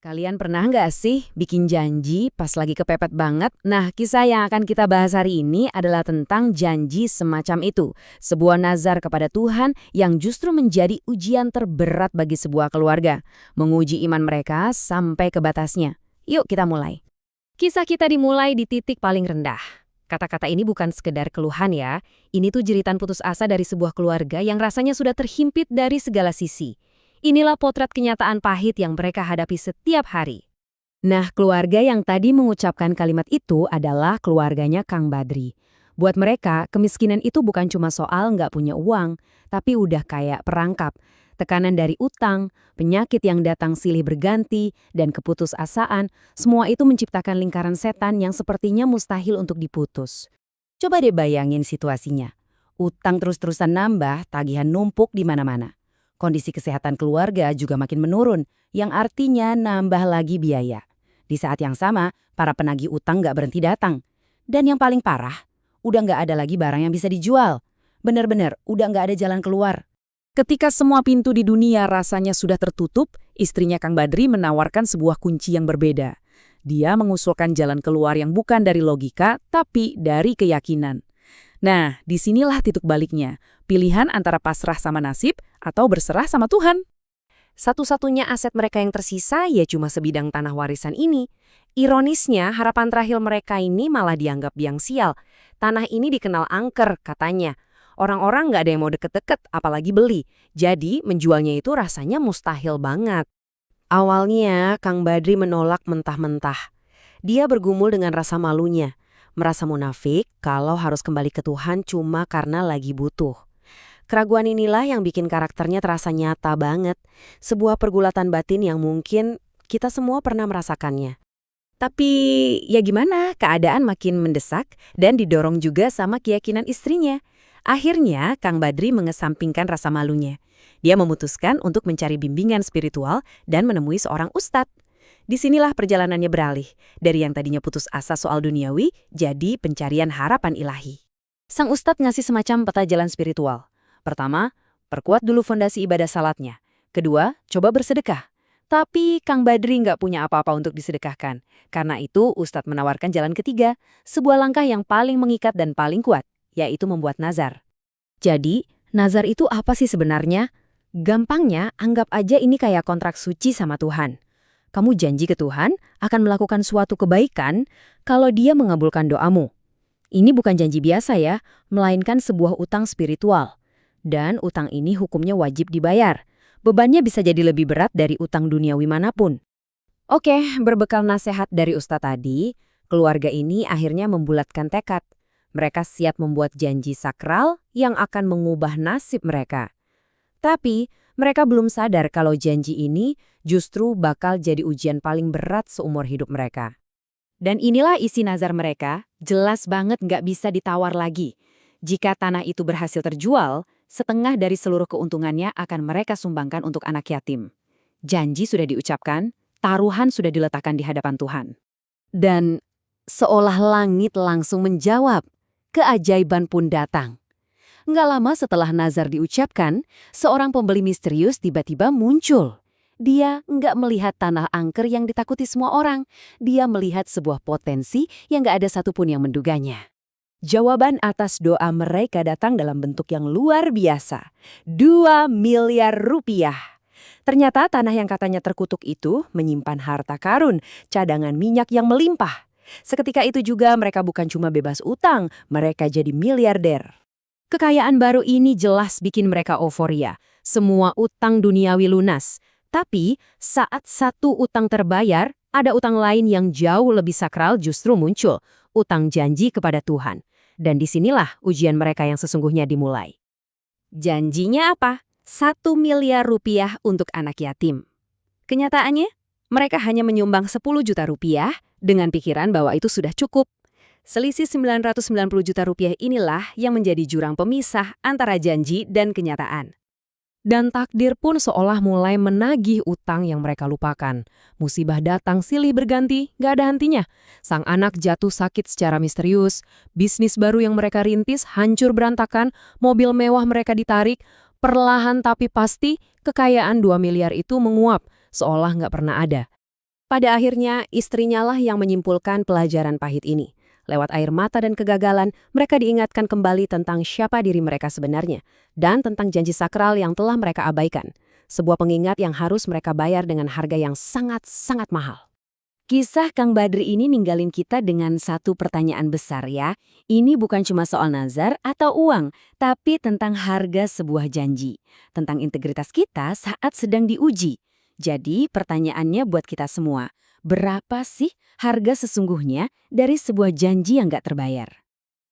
Kalian pernah nggak sih bikin janji pas lagi kepepet banget? Nah, kisah yang akan kita bahas hari ini adalah tentang janji semacam itu. Sebuah nazar kepada Tuhan yang justru menjadi ujian terberat bagi sebuah keluarga. Menguji iman mereka sampai ke batasnya. Yuk kita mulai. Kisah kita dimulai di titik paling rendah. Kata-kata ini bukan sekedar keluhan ya. Ini tuh jeritan putus asa dari sebuah keluarga yang rasanya sudah terhimpit dari segala sisi. Inilah potret kenyataan pahit yang mereka hadapi setiap hari. Nah, keluarga yang tadi mengucapkan kalimat itu adalah keluarganya Kang Badri. Buat mereka, kemiskinan itu bukan cuma soal nggak punya uang, tapi udah kayak perangkap. Tekanan dari utang, penyakit yang datang silih berganti, dan keputusasaan, semua itu menciptakan lingkaran setan yang sepertinya mustahil untuk diputus. Coba deh bayangin situasinya. Utang terus-terusan nambah, tagihan numpuk di mana-mana. Kondisi kesehatan keluarga juga makin menurun, yang artinya nambah lagi biaya. Di saat yang sama, para penagih utang nggak berhenti datang. Dan yang paling parah, udah nggak ada lagi barang yang bisa dijual. Bener-bener, udah nggak ada jalan keluar. Ketika semua pintu di dunia rasanya sudah tertutup, istrinya Kang Badri menawarkan sebuah kunci yang berbeda. Dia mengusulkan jalan keluar yang bukan dari logika, tapi dari keyakinan. Nah, disinilah titik baliknya. Pilihan antara pasrah sama nasib atau berserah sama Tuhan. Satu-satunya aset mereka yang tersisa ya cuma sebidang tanah warisan ini. Ironisnya, harapan terakhir mereka ini malah dianggap biang sial. Tanah ini dikenal angker, katanya. Orang-orang nggak ada yang mau deket-deket, apalagi beli. Jadi, menjualnya itu rasanya mustahil banget. Awalnya, Kang Badri menolak mentah-mentah. Dia bergumul dengan rasa malunya. Merasa munafik kalau harus kembali ke Tuhan cuma karena lagi butuh. Keraguan inilah yang bikin karakternya terasa nyata banget. Sebuah pergulatan batin yang mungkin kita semua pernah merasakannya. Tapi ya gimana, keadaan makin mendesak dan didorong juga sama keyakinan istrinya. Akhirnya Kang Badri mengesampingkan rasa malunya. Dia memutuskan untuk mencari bimbingan spiritual dan menemui seorang ustadz. Disinilah perjalanannya beralih, dari yang tadinya putus asa soal duniawi, jadi pencarian harapan ilahi. Sang ustadz ngasih semacam peta jalan spiritual. Pertama, perkuat dulu fondasi ibadah salatnya. Kedua, coba bersedekah. Tapi Kang Badri nggak punya apa-apa untuk disedekahkan. Karena itu, ustadz menawarkan jalan ketiga, sebuah langkah yang paling mengikat dan paling kuat, yaitu membuat nazar. Jadi, nazar itu apa sih sebenarnya? Gampangnya, anggap aja ini kayak kontrak suci sama Tuhan. Kamu janji ke Tuhan akan melakukan suatu kebaikan kalau Dia mengabulkan doamu. Ini bukan janji biasa ya, melainkan sebuah utang spiritual. Dan utang ini hukumnya wajib dibayar. Bebannya bisa jadi lebih berat dari utang duniawi manapun. Oke, berbekal nasihat dari Ustadz tadi, keluarga ini akhirnya membulatkan tekad. Mereka siap membuat janji sakral yang akan mengubah nasib mereka. Tapi, mereka belum sadar kalau janji ini justru bakal jadi ujian paling berat seumur hidup mereka. Dan inilah isi nazar mereka, jelas banget nggak bisa ditawar lagi. Jika tanah itu berhasil terjual, setengah dari seluruh keuntungannya akan mereka sumbangkan untuk anak yatim. Janji sudah diucapkan, taruhan sudah diletakkan di hadapan Tuhan. Dan seolah langit langsung menjawab, keajaiban pun datang. Nggak lama setelah nazar diucapkan, seorang pembeli misterius tiba-tiba muncul. Dia nggak melihat tanah angker yang ditakuti semua orang. Dia melihat sebuah potensi yang nggak ada satupun yang menduganya. Jawaban atas doa mereka datang dalam bentuk yang luar biasa. 2 miliar rupiah. Ternyata tanah yang katanya terkutuk itu menyimpan harta karun, cadangan minyak yang melimpah. Seketika itu juga mereka bukan cuma bebas utang, mereka jadi miliarder. Kekayaan baru ini jelas bikin mereka euforia. Semua utang duniawi lunas. Tapi saat satu utang terbayar, ada utang lain yang jauh lebih sakral justru muncul. Utang janji kepada Tuhan. Dan disinilah ujian mereka yang sesungguhnya dimulai. Janjinya apa? 1 miliar rupiah untuk anak yatim. Kenyataannya, mereka hanya menyumbang 10 juta rupiah dengan pikiran bahwa itu sudah cukup. Selisih 990 juta rupiah inilah yang menjadi jurang pemisah antara janji dan kenyataan. Dan takdir pun seolah mulai menagih utang yang mereka lupakan. Musibah datang silih berganti, gak ada hentinya. Sang anak jatuh sakit secara misterius, bisnis baru yang mereka rintis hancur berantakan, mobil mewah mereka ditarik, perlahan tapi pasti kekayaan 2 miliar itu menguap, seolah gak pernah ada. Pada akhirnya, istrinya lah yang menyimpulkan pelajaran pahit ini. Lewat air mata dan kegagalan, mereka diingatkan kembali tentang siapa diri mereka sebenarnya, dan tentang janji sakral yang telah mereka abaikan. Sebuah pengingat yang harus mereka bayar dengan harga yang sangat-sangat mahal. Kisah Kang Badri ini ninggalin kita dengan satu pertanyaan besar ya. Ini bukan cuma soal nazar atau uang, tapi tentang harga sebuah janji. Tentang integritas kita saat sedang diuji. Jadi pertanyaannya buat kita semua, berapa sih harga sesungguhnya dari sebuah janji yang gak terbayar?